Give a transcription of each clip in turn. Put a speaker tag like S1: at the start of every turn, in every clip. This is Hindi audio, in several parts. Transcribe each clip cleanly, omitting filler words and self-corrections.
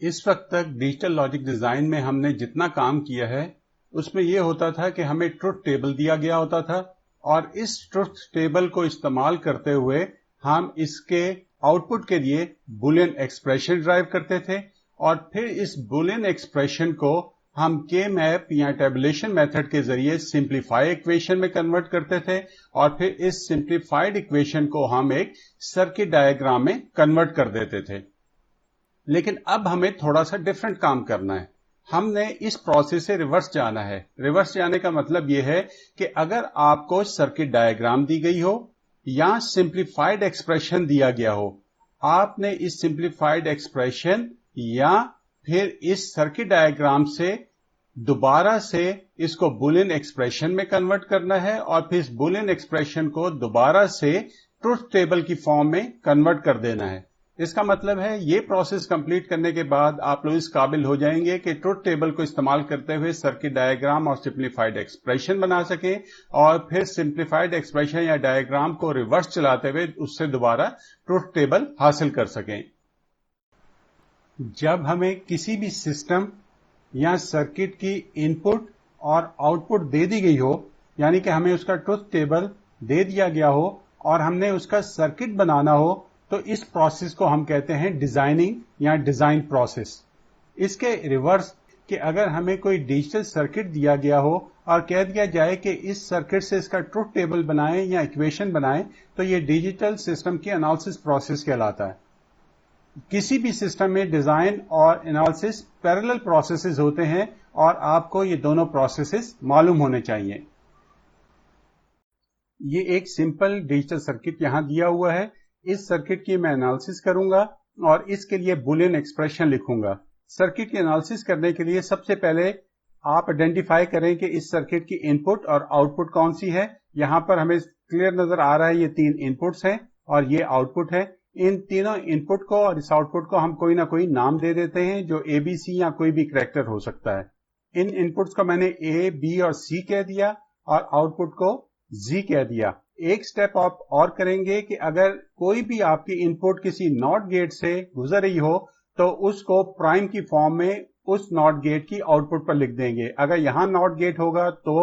S1: इस वक्त तक डिजिटल लॉजिक डिजाइन में हमने जितना काम किया है उसमें यह होता था कि हमें ट्रुथ टेबल दिया गया होता था और इस ट्रुथ टेबल को इस्तेमाल करते हुए हम इसके आउटपुट के लिए बुलियन एक्सप्रेशन ड्राइव करते थे और फिर इस बुलियन एक्सप्रेशन को हम के मैप या टेबुलेशन मेथड के जरिए सिंप्लीफाई इक्वेशन में कन्वर्ट करते थे और फिर इस सिंप्लीफाइड इक्वेशन को हम एक सर्किट डायग्राम में कन्वर्ट कर देते थे। लेकिन अब हमें थोड़ा सा डिफरेंट काम करना है। हमने इस प्रोसेस से रिवर्स जाना है। रिवर्स जाने का मतलब यह है कि अगर आपको सर्किट डायग्राम दी गई हो या सिंप्लीफाइड एक्सप्रेशन दिया गया हो, आपने इस सिंप्लीफाइड एक्सप्रेशन या फिर इस सर्किट डायग्राम से दोबारा से इसको बुलियन एक्सप्रेशन में कन्वर्ट करना है और फिर इस बुलियन एक्सप्रेशन को दोबारा से ट्रुथ टेबल की फॉर्म में कन्वर्ट कर देना है। इसका मतलब है ये प्रोसेस कंप्लीट करने के बाद आप लोग इस काबिल हो जाएंगे कि ट्रुथ टेबल को इस्तेमाल करते हुए सर्किट डायग्राम और सिंप्लीफाइड एक्सप्रेशन बना सकें और फिर सिंप्लीफाइड एक्सप्रेशन या डायग्राम को रिवर्स चलाते हुए उससे दोबारा ट्रुथ टेबल हासिल कर सकें। जब हमें किसी भी सिस्टम या सर्किट की इनपुट और आउटपुट दे दी गई हो, यानी कि हमें उसका ट्रुथ टेबल दे दिया गया हो और हमने उसका सर्किट बनाना हो, तो इस प्रोसेस को हम कहते हैं डिजाइनिंग या डिजाइन प्रोसेस। इसके रिवर्स कि अगर हमें कोई डिजिटल सर्किट दिया गया हो और कह दिया जाए कि इस सर्किट से इसका ट्रुथ टेबल बनाएं या इक्वेशन बनाएं, तो ये डिजिटल सिस्टम की एनालिसिस प्रोसेस कहलाता है। किसी भी सिस्टम में डिजाइन और एनालिसिस पैरेलल प्रोसेसेस होते हैं और आपको ये दोनों प्रोसेसेस मालूम होने चाहिए। ये एक सिंपल डिजिटल सर्किट यहां दिया हुआ है। इस सर्किट की मैं एनालिसिस करूंगा और इसके लिए बुलियन एक्सप्रेशन लिखूंगा। सर्किट की एनालिसिस करने के लिए सबसे पहले आप आइडेंटिफाई करें कि इस सर्किट की इनपुट और आउटपुट कौन सी है। यहां पर हमें क्लियर नजर आ रहा है ये 3 इनपुट्स हैं और ये आउटपुट है। इन तीनों इनपुट को और इस आउटपुट को हम कोई ना कोई नाम दे देते हैं जो ABC या कोई भी करैक्टर हो सकता है। इन इनपुट्स को मैंने A, B और C कह दिया और आउटपुट को Z कह दिया। एक स्टेप आप और करेंगे कि अगर कोई भी आपकी इनपुट किसी नॉट गेट से गुजर रही हो तो उसको प्राइम की फॉर्म में उस नॉट गेट की आउटपुट पर लिख देंगे। अगर यहां नॉट गेट होगा तो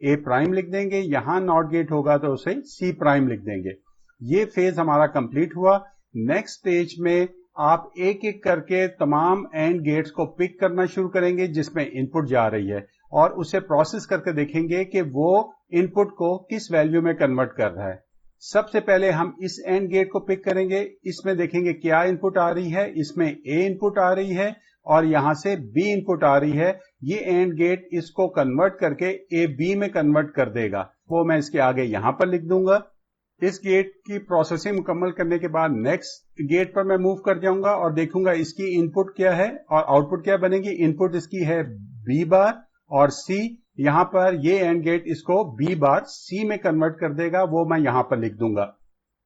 S1: A प्राइम लिख देंगे, यहां नॉट गेट होगा तो उसे C प्राइम लिख देंगे। ये फेज हमारा कंप्लीट हुआ। नेक्स्ट स्टेज में आप एक एक करके तमाम एंड गेट्स को पिक करना शुरू करेंगे जिसमें इनपुट जा रही है और उसे प्रोसेस करके देखेंगे कि वो इनपुट को किस वैल्यू में कन्वर्ट कर रहा है। सबसे पहले हम इस एंड गेट को पिक करेंगे। इसमें देखेंगे क्या इनपुट आ रही है। इसमें A इनपुट आ रही है और यहां से B इनपुट आ रही है। ये एंड गेट इसको कन्वर्ट करके A B में कन्वर्ट कर देगा। वो मैं इसके आगे यहां पर लिख दूंगा। इस गेट की प्रोसेसिंग मुकम्मल करने के बाद नेक्स्ट गेट पर मैं मूव कर जाऊंगा और देखूंगा इसकी इनपुट क्या है और आउटपुट क्या बनेगी। इनपुट इसकी है B बार और C। यहां पर ये एंड गेट इसको B बार C में कन्वर्ट कर देगा, वो मैं यहां पर लिख दूंगा।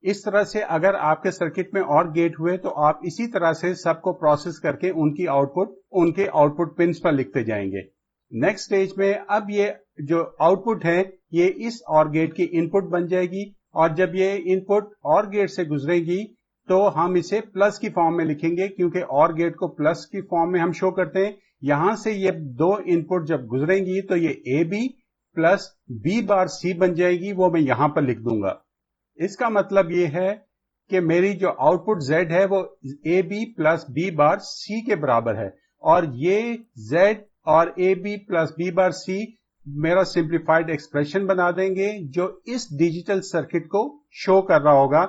S1: इस तरह से अगर आपके सर्किट में और गेट हुए तो आप इसी तरह से सबको प्रोसेस करके उनके आउटपुट पिन्स पर लिखते जाएंगे। नेक्स्ट स्टेज में अब ये जो आउटपुट है ये इस और गेट की इनपुट बन जाएगी और जब ये इनपुट और गेट से गुजरेगी तो हम इसे प्लस की फॉर्म में लिखेंगे क्योंकि और गेट को प्लस की फॉर्म में हम शो करते हैं। यहां से ये दो इनपुट जब गुजरेंगी तो ये AB प्लस B बार C बन जाएगी, वो मैं यहां पर लिख दूंगा। इसका मतलब ये है कि मेरी जो आउटपुट Z है वो AB प्लस B बार C के बराबर है और ये Z और AB प्लस B बार C मेरा सिंप्लीफाइड एक्सप्रेशन बना देंगे जो इस डिजिटल सर्किट को शो कर रहा होगा।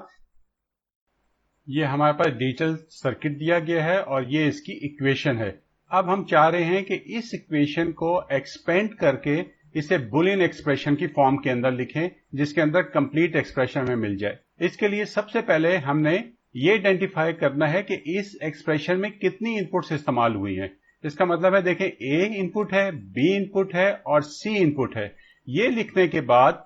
S1: ये हमारे पास डिजिटल सर्किट दिया गया है और ये इसकी इक्वेशन है। अब हम चाह रहे हैं कि इस इक्वेशन को एक्सपेंड करके इसे बुलियन एक्सप्रेशन की फॉर्म के अंदर लिखें जिसके अंदर कंप्लीट एक्सप्रेशन हमें मिल जाए। इसके लिए सबसे पहले हमने ये आइडेंटिफाई करना है कि इस एक्सप्रेशन में कितनी इनपुट्स इस्तेमाल हुई हैं। इसका मतलब है देखें A इनपुट है, B इनपुट है और C इनपुट है। ये लिखने के बाद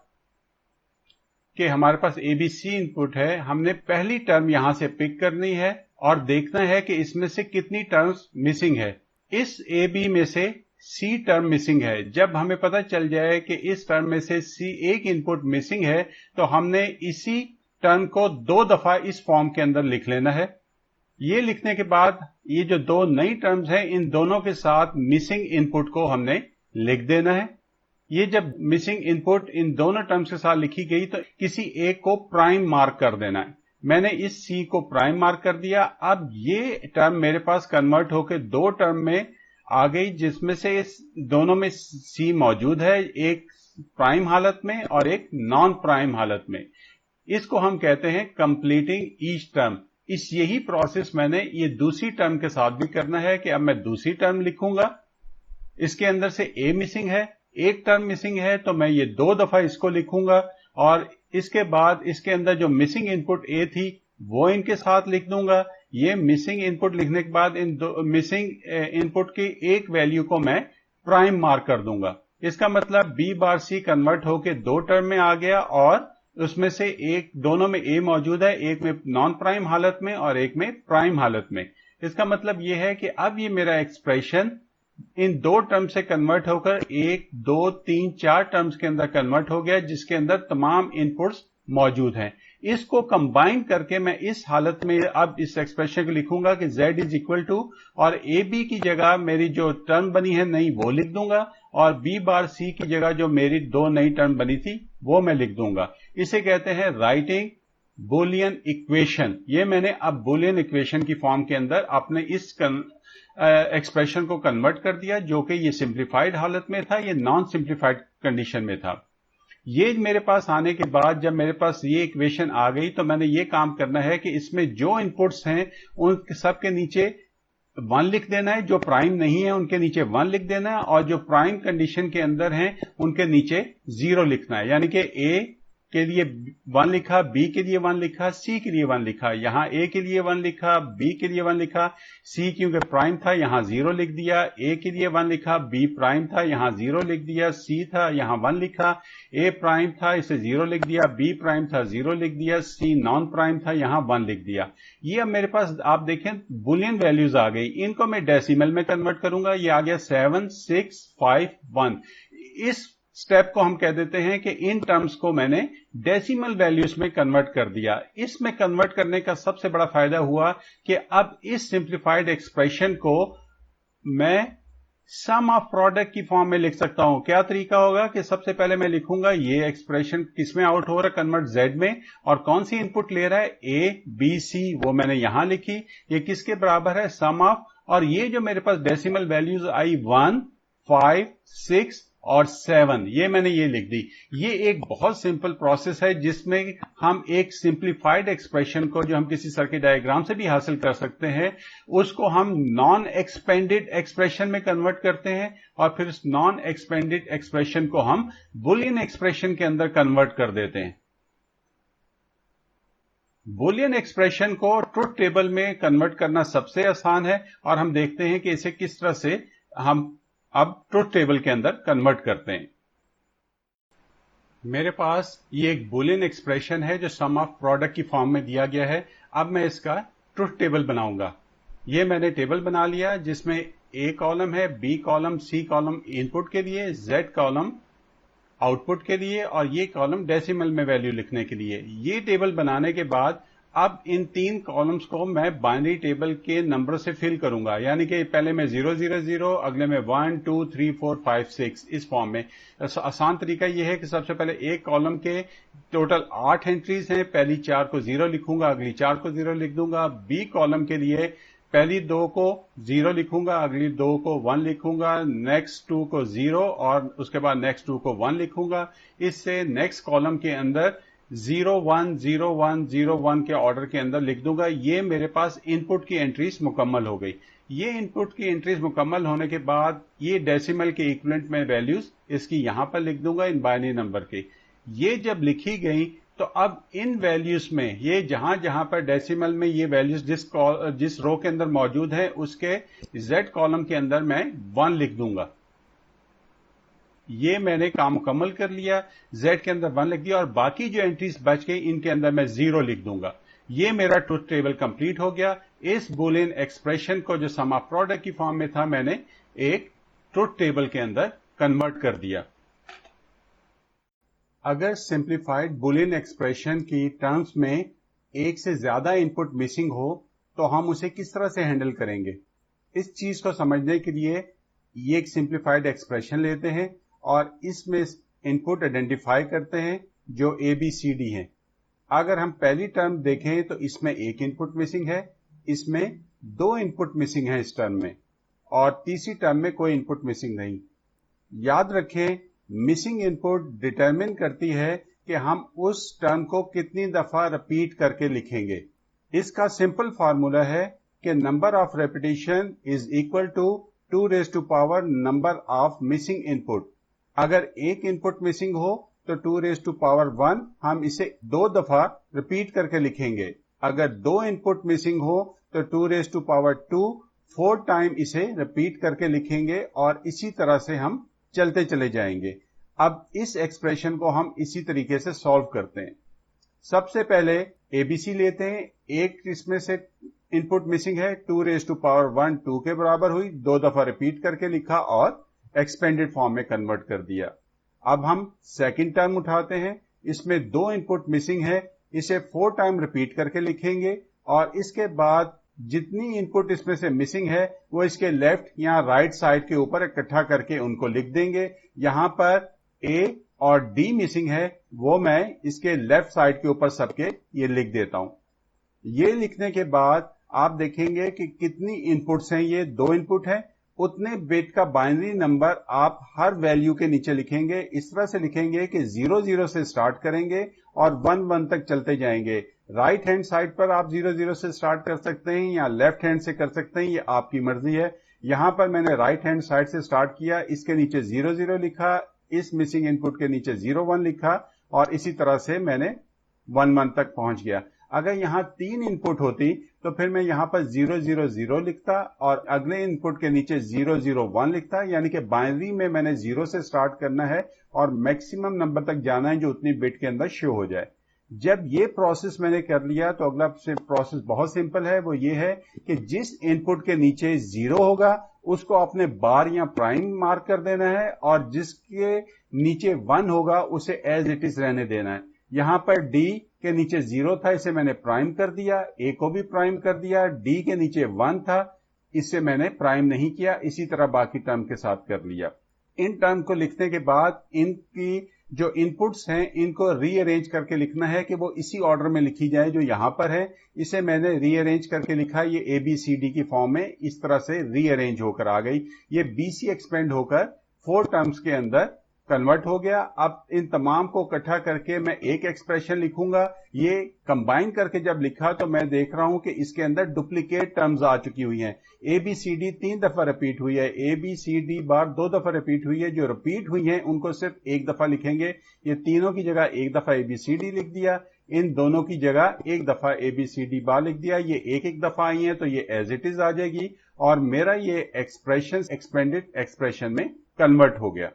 S1: कि हमारे पास ABC इनपुट है, हमने पहली टर्म यहां से पिक करनी है और देखना है कि इसमें से कितनी टर्म्स मिसिंग है। इस AB में से C टर्म मिसिंग है। जब हमें पता चल जाए कि इस टर्म में से C एक इनपुट मिसिंग है तो हमने इसी टर्म को 2 दफा इस फॉर्म के अंदर लिख लेना है। ये लिखने के बाद ये जो दो नई टर्म्स हैं, इन दोनों के साथ मिसिंग इनपुट को हमने लिख देना है। ये जब मिसिंग इनपुट इन दोनों टर्म्स के साथ लिखी गई तो किसी एक को प्राइम मार्क कर देना है। मैंने इस सी को प्राइम मार्क कर दिया। अब ये टर्म मेरे पास कन्वर्ट होकर दो टर्म में आ गई, जिसमें से इस दोनों में सी मौजूद है, एक प्राइम हालत में और एक नॉन प्राइम हालत में। इसको हम कहते हैं कंप्लीटिंग ईच टर्म। इस यही प्रोसेस मैंने ये दूसरी टर्म के साथ भी करना है कि अब मैं दूसरी टर्म लिखूंगा, इसके अंदर से ए मिसिंग है, एक टर्म मिसिंग है, तो मैं ये दो दफा इसको लिखूंगा और इसके बाद इसके अंदर जो मिसिंग इनपुट ए थी वो इनके साथ लिख दूंगा। ये मिसिंग इनपुट लिखने के बाद इन दो मिसिंग इनपुट की एक वैल्यू को मैं प्राइम मार्क कर दूंगा। इसका मतलब बी बार सी कन्वर्ट होके दो टर्म में आ गया और उसमें से एक, दोनों में ए मौजूद है, एक में नॉन प्राइम हालत में और एक में प्राइम हालत में। इसका मतलब यह है कि अब ये मेरा एक्सप्रेशन इन दो टर्म से कन्वर्ट होकर एक, दो, तीन, चार टर्म्स के अंदर कन्वर्ट हो गया, जिसके अंदर तमाम इनपुट्स मौजूद हैं। इसको कंबाइन करके मैं इस हालत में अब इस एक्सप्रेशन को लिखूंगा कि z इज इक्वल टू, और ए बी की जगह मेरी जो टर्म बनी है नई वो लिख दूंगा, और बी बार सी की जगह जो मेरी दो नई टर्म बनी थी वो मैं लिख दूंगा। इसे कहते हैं राइटिंग बुलियन इक्वेशन। ये मैंने अब बुलियन इक्वेशन की फॉर्म के अंदर अपने इस एक्सप्रेशन को कन्वर्ट कर दिया, जो कि ये सिंप्लीफाइड हालत में था, ये नॉन सिंप्लीफाइड कंडीशन में था। ये मेरे पास आने के बाद जब मेरे पास ये इक्वेशन आ गई तो मैंने ये काम करना है कि इसमें जो इनपुट्स हैं उन सब के नीचे 1 लिख देना है, जो प्राइम नहीं है उनके नीचे 1 लिख देना है, और जो प्राइम कंडीशन के अंदर हैं उनके नीचे 0 लिखना है। यानी कि ए के लिए 1 लिखा, बी के लिए 1 लिखा, सी के लिए 1 लिखा, यहां ए के लिए 1 लिखा, बी के लिए 1 लिखा, सी क्योंकि प्राइम था यहां 0 लिख दिया, ए के लिए 1 लिखा, बी प्राइम था यहां 0 लिख दिया, सी था यहां 1 लिखा, ए प्राइम था इसे 0 लिख दिया, बी प्राइम था 0 लिख दिया, सी नॉन प्राइम था यहां 1 लिख दिया। ये अब मेरे पास आप देखें बुलियन वैल्यूज आ गई। इनको मैं डेसिमल में कन्वर्ट करूंगा। ये आ गया 7 6 5 1। इस स्टेप को हम कह देते हैं कि इन टर्म्स को मैंने डेसिमल वैल्यूज में कन्वर्ट कर दिया। इसमें कन्वर्ट करने का सबसे बड़ा फायदा हुआ कि अब इस सिंप्लीफाइड एक्सप्रेशन को मैं सम ऑफ प्रोडक्ट की फॉर्म में लिख सकता हूं। क्या तरीका होगा कि सबसे पहले मैं लिखूंगा ये एक्सप्रेशन किसमें आउट हो रहा है, कन्वर्ट जेड में, और कौन सी इनपुट ले रहा है ए बी सी, वो मैंने यहां लिखी। ये किसके बराबर है, सम ऑफ, और ये जो मेरे पास डेसिमल वैल्यूज आई 1 5 6 और 7, ये मैंने ये लिख दी। ये एक बहुत सिंपल प्रोसेस है जिसमें हम एक सिंप्लीफाइड एक्सप्रेशन को, जो हम किसी सर्किट डायग्राम से भी हासिल कर सकते हैं, उसको हम नॉन एक्सपेंडेड एक्सप्रेशन में कन्वर्ट करते हैं, और फिर उस नॉन एक्सपेंडेड एक्सप्रेशन को हम बुलियन एक्सप्रेशन के अंदर कन्वर्ट कर देते हैं। बुलियन एक्सप्रेशन को ट्रुथ टेबल में कन्वर्ट करना सबसे आसान है, और हम देखते हैं कि इसे किस तरह से हम अब ट्रुथ टेबल के अंदर कन्वर्ट करते हैं। मेरे पास ये एक बुलियन एक्सप्रेशन है जो सम ऑफ प्रोडक्ट की फॉर्म में दिया गया है। अब मैं इसका ट्रुथ टेबल बनाऊंगा। ये मैंने टेबल बना लिया जिसमें ए कॉलम है, b column, c column input के लिए, जेड कॉलम आउटपुट के लिए, और ये कॉलम डेसिमल में वैल्यू लिखने के लिए। ये टेबल बनाने के बाद अब इन तीन कॉलम्स को मैं बाइनरी टेबल के नंबर से फिल करूंगा। यानी कि पहले मैं 0 0 0, अगले में 1 2 3 4 5 6, इस फॉर्म में। आसान तरीका यह है कि सबसे पहले एक कॉलम के टोटल 8 एंट्रीज हैं, पहली 4 को 0 लिखूंगा, अगली 4 को 0 लिख दूंगा। बी कॉलम के लिए पहली 2 को 0 लिखूंगा, अगली 2 को 1 लिखूंगा, नेक्स्ट 2 को 0, और उसके बाद नेक्स्ट 2 को 1 लिखूंगा। इससे नेक्स्ट कॉलम के अंदर 0 1 0 1 0 1 के ऑर्डर के अंदर लिख दूंगा। ये मेरे पास इनपुट की एंट्रीज मुकम्मल हो गई। ये इनपुट की एंट्रीज मुकम्मल होने के बाद ये डेसिमल के इक्विवेलेंट में वैल्यूज इसकी यहां पर लिख दूंगा इन बाइनरी नंबर के। ये जब लिखी गई तो अब इन वैल्यूज में ये जहां जहां पर डेसिमल में ये वैल्यूज जिस रो के अंदर मौजूद है उसके जेड कॉलम के अंदर मैं 1 लिख दूंगा। ये मैंने काम मुकम्मल कर लिया, जेड के अंदर 1 लिख दिया, और बाकी जो एंट्रीज बच गई इनके अंदर मैं 0 लिख दूंगा। ये मेरा ट्रुथ टेबल कंप्लीट हो गया। इस बुलियन एक्सप्रेशन को जो सम ऑफ प्रोडक्ट की फॉर्म में था मैंने एक ट्रुथ टेबल के अंदर कन्वर्ट कर दिया। अगर सिंप्लीफाइड बुलियन एक्सप्रेशन की टर्म्स में एक से ज्यादा इनपुट मिसिंग हो तो हम उसे किस तरह से हैंडल करेंगे। इस चीज को समझने के लिए ये एक सिंप्लीफाइड एक्सप्रेशन लेते हैं और इसमें इनपुट आइडेंटिफाई करते हैं जो ABCD है। अगर हम पहली टर्म देखें तो इसमें एक इनपुट मिसिंग है, इसमें दो इनपुट मिसिंग है इस टर्म में, और तीसरी टर्म में कोई इनपुट मिसिंग नहीं। याद रखें, मिसिंग इनपुट डिटरमिन करती है कि हम उस टर्म को कितनी दफा रिपीट करके लिखेंगे। इसका सिंपल फार्मूला है कि number of repetition is equal to 2 raise to power number of missing input. अगर एक इनपुट मिसिंग हो तो 2 रेज़ टू पावर 1 हम इसे 2 दफा रिपीट करके लिखेंगे। अगर दो इनपुट मिसिंग हो तो 2 रेज़ टू पावर 2 4 टाइम इसे रिपीट करके लिखेंगे और इसी तरह से हम चलते चले जाएंगे। अब इस एक्सप्रेशन को हम इसी तरीके से सॉल्व करते हैं। सबसे पहले ABC लेते हैं, एक इसमें से इनपुट मिसिंग है, 2 रेज़ टू पावर 1 2 के बराबर हुई, 2 दफा रिपीट करके लिखा और एक्सपेंडेड फॉर्म में कन्वर्ट कर दिया। अब हम सेकंड टर्म उठाते हैं, इसमें दो इनपुट मिसिंग है, इसे 4 टाइम रिपीट करके लिखेंगे और इसके बाद जितनी इनपुट इसमें से मिसिंग है वो इसके लेफ्ट या राइट साइड के ऊपर इकट्ठा करके उनको लिख देंगे। यहां पर A और D मिसिंग है, वो मैं इसके लेफ्ट साइड के ऊपर सबके ये लिख देता हूं। ये लिखने के बाद आप देखेंगे कि कितनी इनपुट्स हैं, ये 2 इनपुट हैं, उतने बिट का बाइनरी नंबर आप हर वैल्यू के नीचे लिखेंगे। इस तरह से लिखेंगे कि 0 0 से स्टार्ट करेंगे और 1 1 तक चलते जाएंगे। राइट हैंड साइड पर आप 0 0 से स्टार्ट कर सकते हैं या लेफ्ट हैंड से कर सकते हैं, ये आपकी मर्जी है। यहां पर मैंने राइट हैंड साइड से स्टार्ट किया, इसके नीचे 0 0 लिखा, इस मिसिंग इनपुट के नीचे 0 1 लिखा और इसी तरह से मैंने 1 1 तक पहुंच गया। अगर यहां 3 इनपुट होती तो फिर मैं यहां पर 0 0 0 लिखता और अगले इनपुट के नीचे 0 0 1 लिखता, यानी कि बाइनरी में मैंने 0 से स्टार्ट करना है और मैक्सिमम नंबर तक जाना है जो उतनी बिट के अंदर शो हो जाए। जब ये प्रोसेस मैंने कर लिया तो अगला प्रोसेस बहुत सिंपल है, वो ये है कि जिस इनपुट के नीचे 0 होगा उसको अपने बार या प्राइम मार्क कर देना है और जिसके नीचे 1 होगा उसे एज इट इज रहने देना है। यहां पर D के नीचे 0 था, इसे मैंने प्राइम कर दिया, A को भी प्राइम कर दिया, D के नीचे 1 था, इसे मैंने प्राइम नहीं किया, इसी तरह बाकी टर्म के साथ कर लिया। इन टर्म को लिखने के बाद इनकी जो इनपुट्स हैं इनको रीअरेंज करके लिखना है कि वो इसी ऑर्डर में लिखी जाए जो यहां पर है। इसे मैंने रीअरेंज करके लिखा, ये ABCD की फॉर्म में इस तरह से रीअरेंज होकर आ गई। ये BC एक्सपेंड होकर 4 टर्म्स के अंदर कन्वर्ट हो गया। अब इन तमाम को इकट्ठा करके मैं एक एक्सप्रेशन लिखूंगा। ये कंबाइन करके जब लिखा तो मैं देख रहा हूं कि इसके अंदर डुप्लीकेट टर्म्स आ चुकी हुई हैं। ABCD 3 दफा रिपीट हुई है, ABCD बार 2 दफा रिपीट हुई है। जो रिपीट हुई हैं उनको सिर्फ एक दफा लिखेंगे। ये तीनों की जगह एक दफा ABCD लिख दिया, इन दोनों की जगह एक दफा ABCD बार लिख दिया। ये एक एक दफा आई है तो ये एज इट इज आ जाएगी और मेरा ये एक्सप्रेशन एक्सपेंडेड एक्सप्रेशन में कन्वर्ट हो गया।